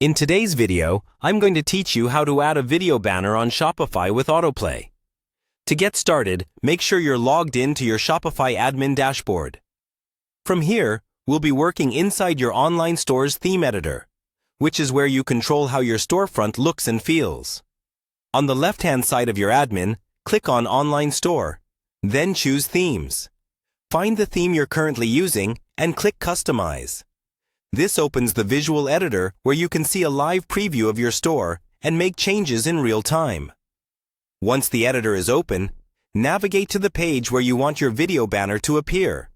In today's video, I'm going to teach you how to add a video banner on Shopify with autoplay. To get started, make sure you're logged in to your Shopify admin dashboard. From here, we'll be working inside your online store's theme editor, which is where you control how your storefront looks and feels. On the left-hand side of your admin, click on Online Store, then choose Themes. Find the theme you're currently using and click Customize. This opens the visual editor where you can see a live preview of your store and make changes in real time. Once the editor is open, navigate to the page where you want your video banner to appear.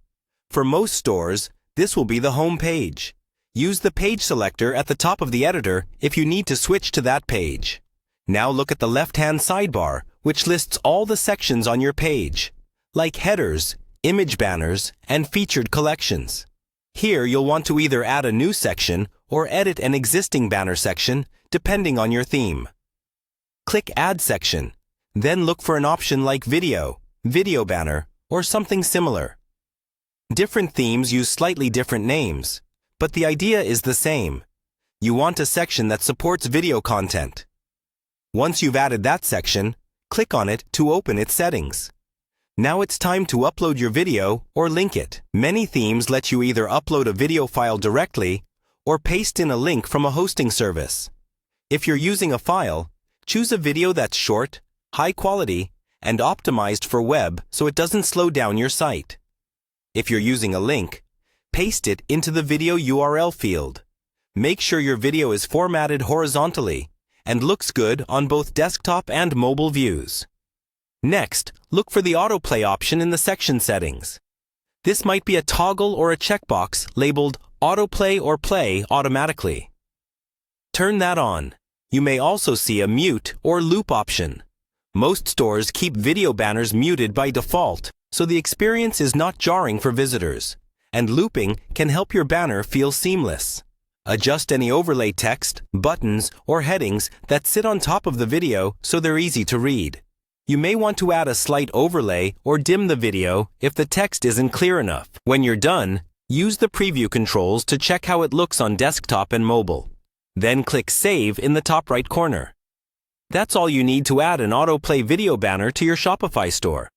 For most stores, this will be the home page. Use the page selector at the top of the editor if you need to switch to that page. Now look at the left-hand sidebar, which lists all the sections on your page, like headers, image banners, and featured collections. Here, you'll want to either add a new section or edit an existing banner section, depending on your theme. Click Add Section, then look for an option like Video, Video Banner, or something similar. Different themes use slightly different names, but the idea is the same. You want a section that supports video content. Once you've added that section, click on it to open its settings. Now it's time to upload your video or link it. Many themes let you either upload a video file directly or paste in a link from a hosting service. If you're using a file, choose a video that's short, high quality, and optimized for web so it doesn't slow down your site. If you're using a link, paste it into the video URL field. Make sure your video is formatted horizontally and looks good on both desktop and mobile views. Next, look for the autoplay option in the section settings. This might be a toggle or a checkbox labeled Autoplay or Play Automatically. Turn that on. You may also see a mute or loop option. Most stores keep video banners muted by default, so the experience is not jarring for visitors, and looping can help your banner feel seamless. Adjust any overlay text, buttons, or headings that sit on top of the video so they're easy to read. You may want to add a slight overlay or dim the video if the text isn't clear enough. When you're done, use the preview controls to check how it looks on desktop and mobile. Then click Save in the top right corner. That's all you need to add an autoplay video banner to your Shopify store.